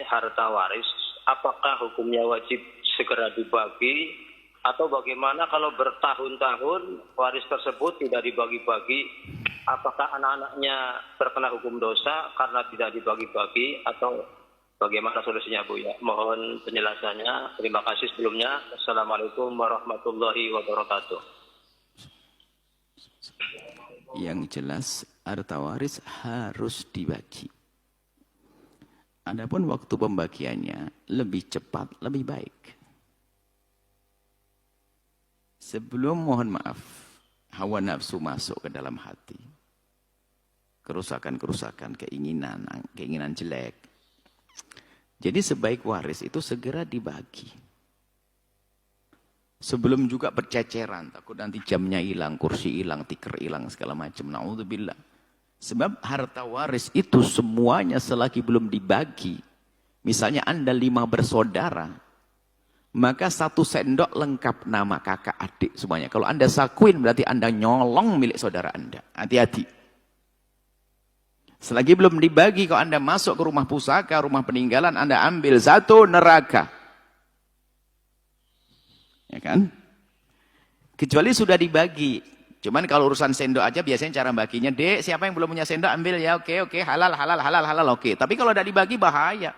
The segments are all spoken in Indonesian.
harta waris, apakah hukumnya wajib segera dibagi atau bagaimana kalau bertahun-tahun waris tersebut tidak dibagi-bagi? Apakah anak-anaknya terkena hukum dosa karena tidak dibagi-bagi atau bagaimana solusinya, Bu? Ya, mohon penjelasannya. Terima kasih sebelumnya. Assalamualaikum warahmatullahi wabarakatuh. Yang jelas harta waris harus dibagi. Adapun waktu pembagiannya lebih cepat, lebih baik. Sebelum, mohon maaf, hawa nafsu masuk ke dalam hati. Kerusakan-kerusakan, keinginan jelek. Jadi sebaik waris itu segera dibagi. Sebelum juga berceceran, takut nanti jamnya hilang, kursi hilang, tikar hilang, segala macam. Na'udzubillah. Sebab harta waris itu semuanya selagi belum dibagi. Misalnya Anda 5 bersaudara, maka 1 sendok lengkap nama kakak, adik semuanya. Kalau Anda sakuin berarti Anda nyolong milik saudara Anda. Hati-hati. Selagi belum dibagi, kalau Anda masuk ke rumah pusaka, rumah peninggalan, Anda ambil 1 neraka. Ya kan? Kecuali sudah dibagi. Cuman kalau urusan sendok aja biasanya cara baginya, Dek, siapa yang belum punya sendok ambil ya, oke, halal, oke. Tapi kalau tidak dibagi bahaya.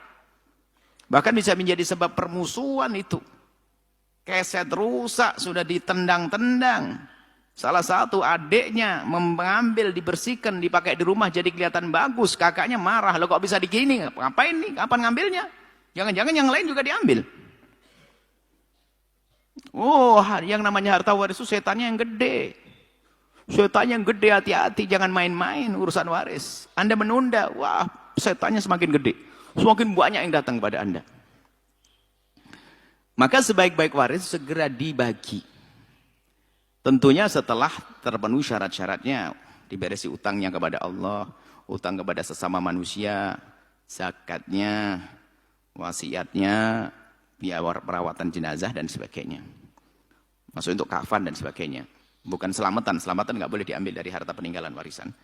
Bahkan bisa menjadi sebab permusuhan itu. Keset rusak, sudah ditendang-tendang. Salah satu adiknya mengambil, dibersihkan, dipakai di rumah jadi kelihatan bagus. Kakaknya marah, lo kok bisa digini? Ngapain nih? Kapan ngambilnya? Jangan-jangan yang lain juga diambil. Oh, yang namanya harta waris itu setannya yang gede. Setannya yang gede, hati-hati, jangan main-main urusan waris. Anda menunda, wah, setannya semakin gede. Semakin banyak yang datang kepada Anda. Maka sebaik-baik waris segera dibagi. Tentunya setelah terpenuhi syarat-syaratnya, diberesi utangnya kepada Allah, utang kepada sesama manusia, zakatnya, wasiatnya, biaya perawatan jenazah dan sebagainya. Masuk untuk kafan dan sebagainya. Bukan selamatan nggak boleh diambil dari harta peninggalan warisan.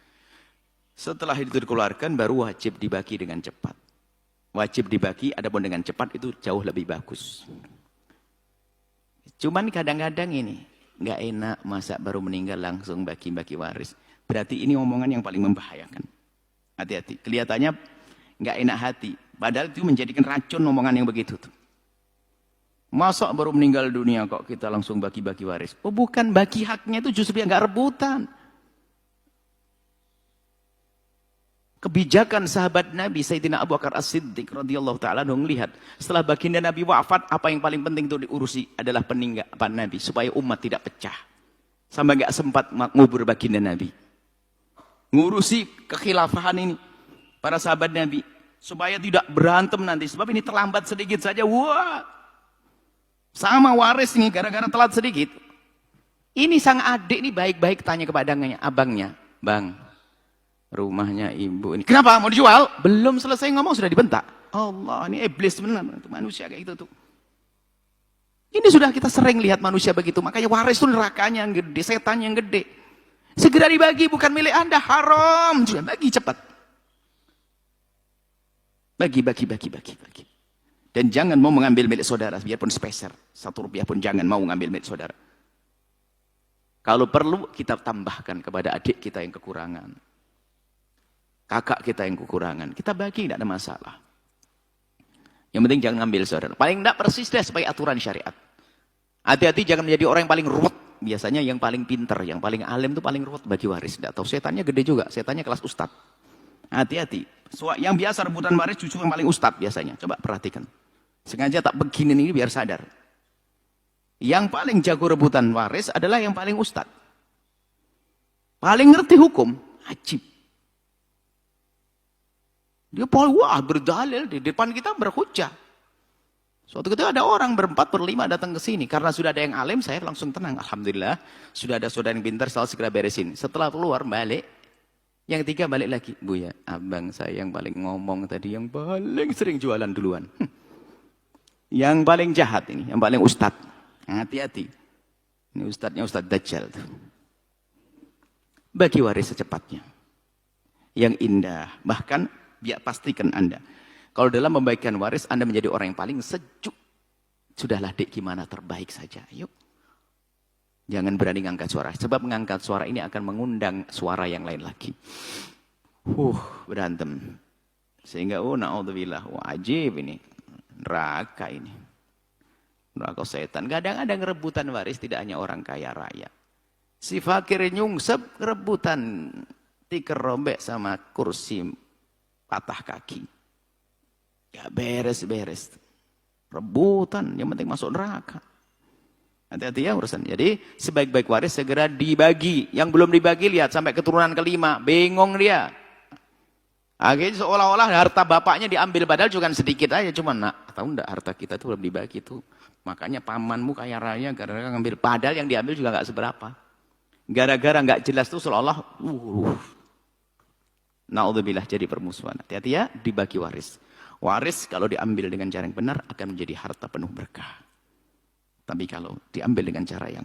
Setelah itu dikeluarkan baru wajib dibagi dengan cepat. Wajib dibagi, adapun dengan cepat itu jauh lebih bagus. Cuman kadang-kadang ini nggak enak, masa baru meninggal langsung bagi-bagi waris. Berarti ini omongan yang paling membahayakan. Hati-hati. Kelihatannya nggak enak hati, padahal itu menjadikan racun omongan yang begitu tuh. Masa baru meninggal dunia kok kita langsung bagi-bagi waris? Oh bukan, bagi haknya itu justru yang nggak rebutan. Kebijakan sahabat Nabi Sayyidina Abu Bakar As-Siddiq radhiyallahu taala melihat setelah baginda Nabi wafat, apa yang paling penting itu diurusi adalah peninggalan Nabi supaya umat tidak pecah. Sampai nggak sempat ngubur baginda Nabi. Ngurusi kekhilafahan ini para sahabat Nabi supaya tidak berantem nanti, sebab ini terlambat sedikit saja, wah. Sama waris nih, gara-gara telat sedikit. Ini sang adik nih baik-baik tanya kepada abangnya. Bang, rumahnya ibu ini. Kenapa? Mau dijual? Belum selesai ngomong sudah dibentak. Allah, ini iblis benar. Manusia kayak gitu tuh. Ini sudah kita sering lihat manusia begitu. Makanya waris itu nerakanya yang gede, setannya yang gede. Segera dibagi, bukan milik Anda. Haram. Sudah bagi cepat. Bagi. Dan jangan mau mengambil milik saudara, biarpun sepeser. 1 rupiah pun jangan mau mengambil milik saudara. Kalau perlu, kita tambahkan kepada adik kita yang kekurangan. Kakak kita yang kekurangan. Kita bagi, tidak ada masalah. Yang penting jangan ambil saudara. Paling tidak persis deh sebagai aturan syariat. Hati-hati jangan menjadi orang yang paling ruwet. Biasanya yang paling pinter, yang paling alim itu paling ruwet bagi waris. Tidak tahu, setannya gede juga. Setannya kelas ustadz. Hati-hati. Yang biasa rebutan waris justru yang paling ustadz biasanya. Coba perhatikan. Sengaja tak begini ini biar sadar. Yang paling jago rebutan waris adalah yang paling ustad. Paling ngerti hukum. Ajib. Dia wah berdalil di depan kita berhujjah. Suatu ketika ada orang 4, 5 datang ke sini. Karena sudah ada yang alim, saya langsung tenang. Alhamdulillah. Sudah ada saudara yang pintar, saya segera beresin. Setelah keluar balik. Yang 3 balik lagi. Bu ya, abang saya yang paling ngomong tadi. Yang paling sering jualan duluan. Yang paling jahat ini, yang paling ustad. Hati-hati. Ini ustadnya Ustadz Dajjal. Bagi waris secepatnya. Yang indah. Bahkan, biar pastikan Anda. Kalau dalam membagikan waris, Anda menjadi orang yang paling sejuk. Sudahlah dek, gimana terbaik saja. Yuk. Jangan berani ngangkat suara. Sebab mengangkat suara ini akan mengundang suara yang lain lagi. Berantem. Sehingga, na'udzubillah, wajib ini. Neraka ini. Neraka setan. Kadang-kadang rebutan waris tidak hanya orang kaya raya. Si fakir nyungsep rebutan tikar robek sama kursi patah kaki. Ya beres-beres. Rebutan, yang penting masuk neraka. Hati-hati ya urusan. Jadi sebaik-baik waris segera dibagi. Yang belum dibagi lihat sampai keturunan kelima. Bingung dia. Akhirnya seolah-olah harta bapaknya diambil. Padahal juga sedikit aja. Cuma tahu enggak harta kita itu belum dibagi itu. Makanya pamanmu kaya raya gara-gara ngambil. Padahal yang diambil juga enggak seberapa. Gara-gara enggak jelas itu seolah-olah. Na'udzubillah jadi permusuhan. Hati-hati ya dibagi waris. Waris kalau diambil dengan cara yang benar akan menjadi harta penuh berkah. Tapi kalau diambil dengan cara yang